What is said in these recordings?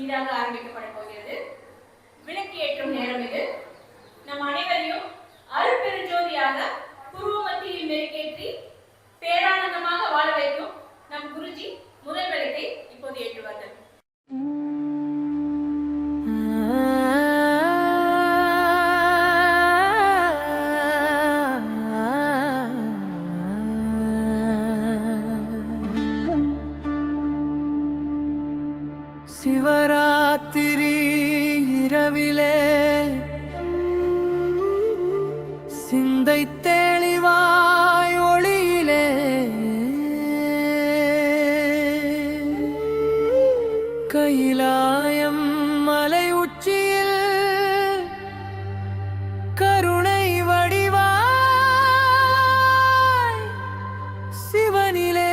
இனிதாக ஆரம்பிக்கப்பட போகிறது. விளக்கு ஏற்றும் நேரம் இது. நம் அனைவரையும் அருட்பெருஞ்சோதியாக குருவ மத்தியில் மெருகேற்றி பேரானந்தமாக வாழ வைக்கும் நம் குருஜி முதல் விளக்கை இப்போது ஏற்றுவார்கள். சிவராத்திரி இரவிலே சிந்தை தெளிவாய் ஒளியிலே கைலாயம் மலை உச்சியில் கருணை வடிவாய் சிவனிலே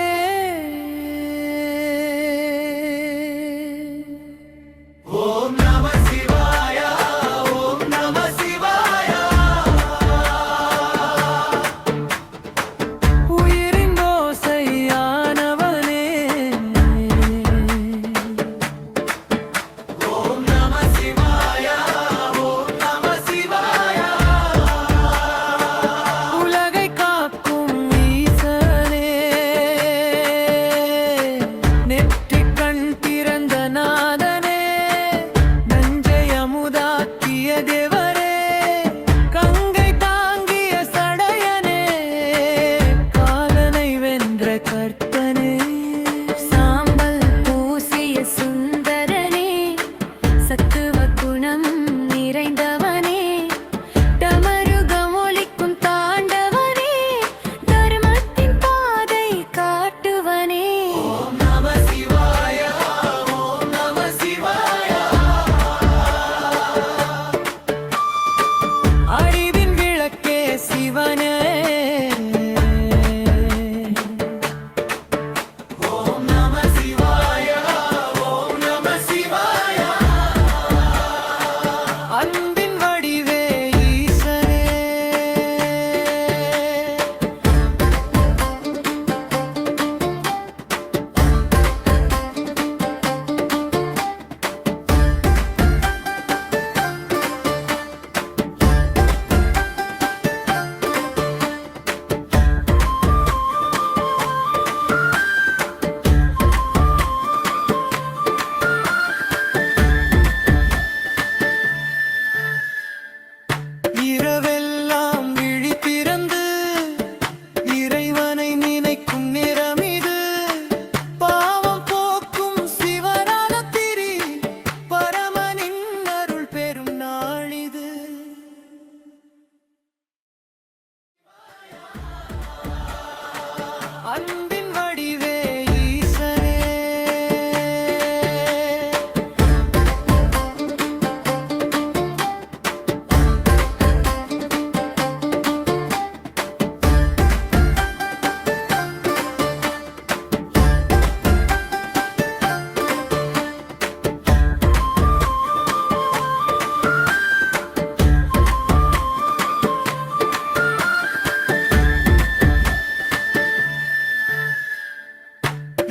அன்பின் வடிவே ஈசனே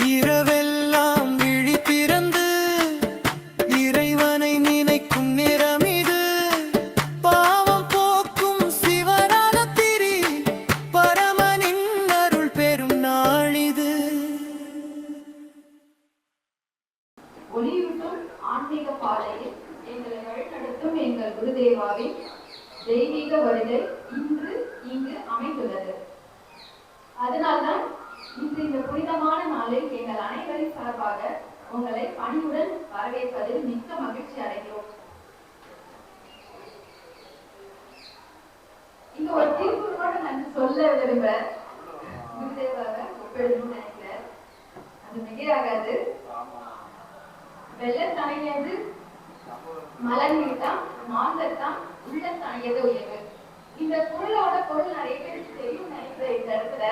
இரவெல்லாம் விழி திறந்து இறைவனை நினைக்கும் நேரம் இது பாவம் போக்கும் சிவராத்திரி பரமனின் அருள் பெறும் நாளிது. ஒளியூட்டும் ஆன்மீக பாதையில் எங்களை வழிநடத்தும் எங்கள் குருதேவாவின் தெய்வீக வருகை இன்று இங்கு அமைந்துள்ளது. அதனால்தான் இன்று இந்த புனிதமான நாளில் எங்கள் அனைவரின் சார்பாக உங்களை பணியுடன் வரவேற்பதில் மிக்க மகிழ்ச்சி அடைகிறோம். இங்க ஒரு தீர்ப்போட நான் சொல்ல விரும்ப குருதேவாவை ஒப்பிடணும்னு நினைக்கிறேன். அது மிகையாகாது. வெள்ளத்தனையது மலர்நீட்டான் மாந்தத்தான் உள்ளத்தனையது உயர்வு. இந்த பொருளோட பொருள் நிறைய பேருக்கு தெரியும் நினைக்கிற இந்த இடத்துல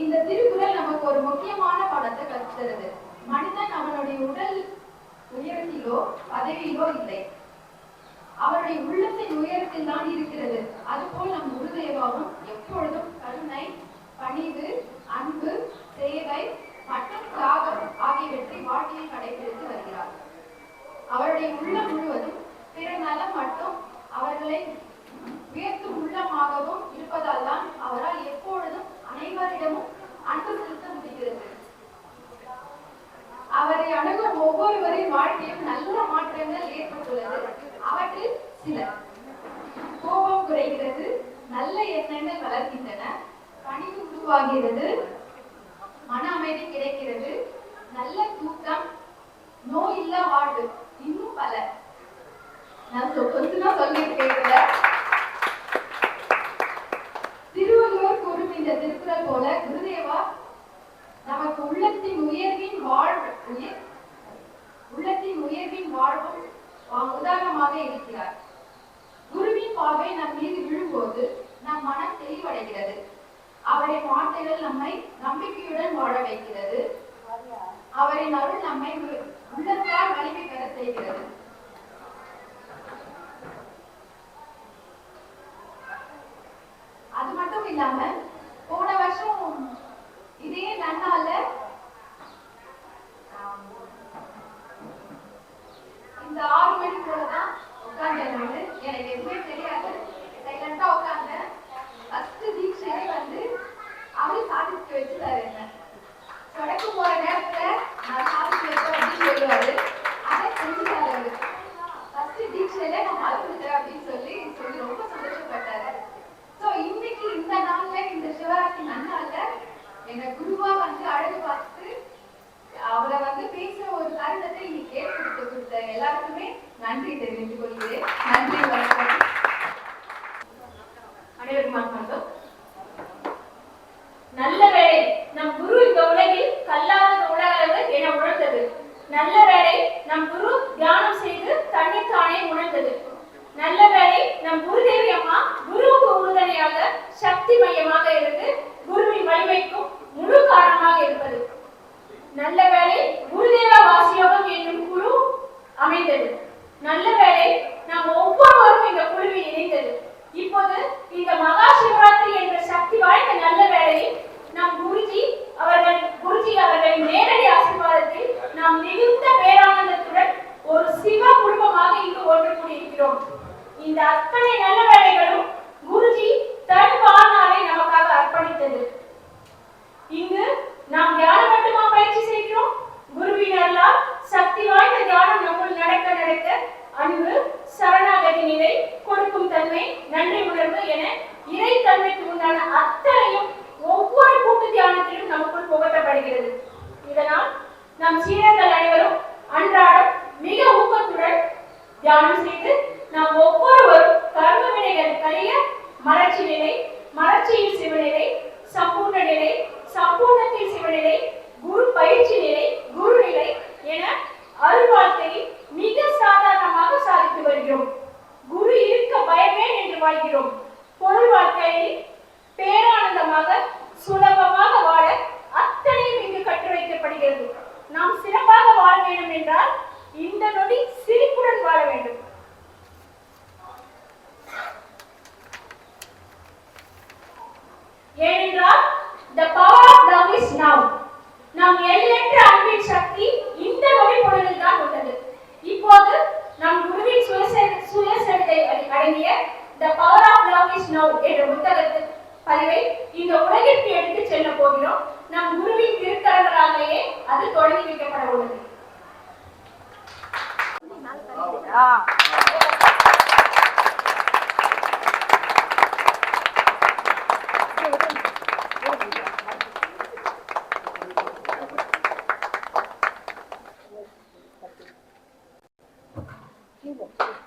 இந்த திருக்குறள் நமக்கு ஒரு முக்கியமான பாடத்தை கற்றுத்தருது. மனிதன் அவனுடைய உடல் உயரத்திலோ பதவியிலோ இல்லை, அவருடைய உள்ளத்தின் உயரத்தில் தான் இருக்கிறது. அதுபோல் நம் குருதேவாவும் எப்பொழுதும் கருணை, பணிவு, அன்பு, சேவை மற்றும் தியாகம் ஆகியவற்றை வாழ்க்கையில் கடைபிடித்து வருகிறார். அவருடைய உள்ளம் முழுவதும் பிற நலம் மட்டும் அவர்களை உயர்த்தும் உள்ளமாகவும் இருப்பதால் தான் அவரால் எப்பொழுதும் அனைவரிடமும் அன்பு செலுத்த முடிகிறது. அவரை அணுகும் ஒவ்வொருவரின் வாழ்க்கையும் நல்ல மாற்றங்கள் ஏற்பட்டுள்ளது. அவற்றில் சில: கோபம் குறைகிறது, நல்ல எண்ணங்கள் வளர்கின்றன, பணிவு உருவாகிறது, மன அமைதி கிடைக்கிறது, நல்ல தூக்கம், நோய் இல்லா வாழ்வு, இன்னும் பல. நான் கொஞ்சம் சொல்லியிருக்கேன். திருவள்ளுவர் கூறும் இந்த திருக்குறள் போல குருதேவா நமக்கு உள்ளத்தின் உயர்வின் வாழ்வும் உதாரணமாக இருக்கிறார். குருவின் பார்வை நம் மீது விழும்போது நம் மனம் தெளிவடைகிறது. அவரின் வார்த்தைகள் நம்மை நம்பிக்கையுடன் வாழ வைக்கிறது. அவரின் அருள் நம்மை உள்ளத்தால் வலிமை பெற செய்கிறது. அது மட்டும் இல்லாம போன வருஷம் இதே நன்னால இந்த 6 மணி போலதான் உட்கார்ந்து எனக்கு எதுவுமே தெரியாது. சைலண்டா உட்கார்ந்தேன். ஃபர்ஸ்ட் தீட்சையை அவரு சாதிச்சு வச்சுட்டாரு. என்ன தொடக்கம் போற நேரத்துல நான் சாதிச்சு வச்சேன் அப்படின்னு சொல்லுவாரு. அதை செஞ்சுட்டாரு அவரு. ஃபர்ஸ்ட் தீட்சையில நான் மறந்துட்டேன் அப்படின்னு சொல்லி ரொம்ப சந்தோஷப்பட்டாரு. சோ இன்னைக்கு இந்த நாள்ல இந்த சிவராத்திரி நன்னாள்ல எங்க குருவா அழகு பார்த்து அவரை பேசுற ஒரு தருணத்தை இன்னைக்கு ஏற்படுத்தி கொடுத்த எல்லாருக்குமே நன்றி தெரிவித்துக் கொள்கிறேன். நன்றி, வணக்கம். அனைவருக்கும் வணக்கம். நல்ல வேளை நம் குரு இந்த உலகில் கல்லாத உலகளவு என உணர்ந்தது. நல்ல வேளை நம் குரு தியானம் செய்து தன்னைத்தானே உணர்ந்தது. நல்ல வேளை நம் குருதேவி அம்மா குருவுக்கு உறுதுணையாக சக்தி மையமாக இருந்து குருவின் வலிமைக்கும் முழு காரணமாக இருப்பது. நல்ல வேளை குருதேவ வாசியோகம் என்னும் குழு அமைந்தது. நல்ல வேளை நாம் ஒவ்வொருவரும் இந்த குழுவில் இணைந்தது. இப்போது இந்த மகா சிவராத்திரி என்ற சக்தி வாய்ந்த நல்ல வேளையில் நம் குருஜி அவர்களின் நேரடி ஆசீர்வாதத்தில் நாம் மிகுந்த பேரானந்தத்துடன் ஒரு சிவ குடும்பமாக இங்கு ஒன்று கூடியிருக்கிறோம். இந்த அத்தனை நல்ல வேளைகளும் குருஜி தன் வாழ்நாளை நமக்காக அர்ப்பணித்தது. இங்கு நாம் தியானம் மட்டுமா பயிற்சி செய்கிறோம்? குருவின் அருளால் சக்தி வாய்ந்த தியானம் நம்முள் நடக்க நடக்க அன்பு, சரணாகதி நிலை, கொடுக்கும் தன்மை, நன்றி உணர்வு என இறை தன்மைக்கு உண்டான அத்தனையும் ஒவ்வொரு கூட்டு தியானத்திலும் நமக்குள் புகட்டப்படுகிறது. இதனால் நம் சீடர்கள் அனைவரும் அன்றாடம் மிக ஊக்கத்துடன் தியானம் செய்து நாம் ஒவ்வொருவரும் கர்ம வினைகள் கழிய மலர்ச்சி நிலை, மலர்ச்சியில் சிவநிலை, சம்பூர்ண நிலை, சம்பூர்ணத்தில் சிவநிலை, குரு பயிற்சி நிலை, குரு நிலை என அருள் வாழ்க்கையில் மிக சாதாரணமாக சாதித்து வருகிறோம். குரு இருக்க பயமேன் என்று வாழ்கிறோம். பொருள் வாழ்க்கையில் பேரானந்தமாக சுலபமாக வாழ அத்தனையும் இங்கு கற்று வைக்கப்படுகிறது. நாம் சிறப்பாக வாழ வேண்டும் என்றால் இந்த நொடி சிரிப்புடன் வாழ வேண்டும். ஏனென்றால் the power of love is now. நம் எல்லையற்ற அன்பின் சக்தி இந்த நொடி பொழுதில் தான் உள்ளது. இப்போது நம் குருவின் சுயசரிதை அடங்கிய the power of love is now என்ற புத்தகத்தின் பதிவை இந்த உலகிற்கு எடுத்து செல்ல போகிறோம். நம் குருவின் திருக்கரங்களாலேயே அது தொடங்கி வைக்கப்பட உள்ளது. Thank you.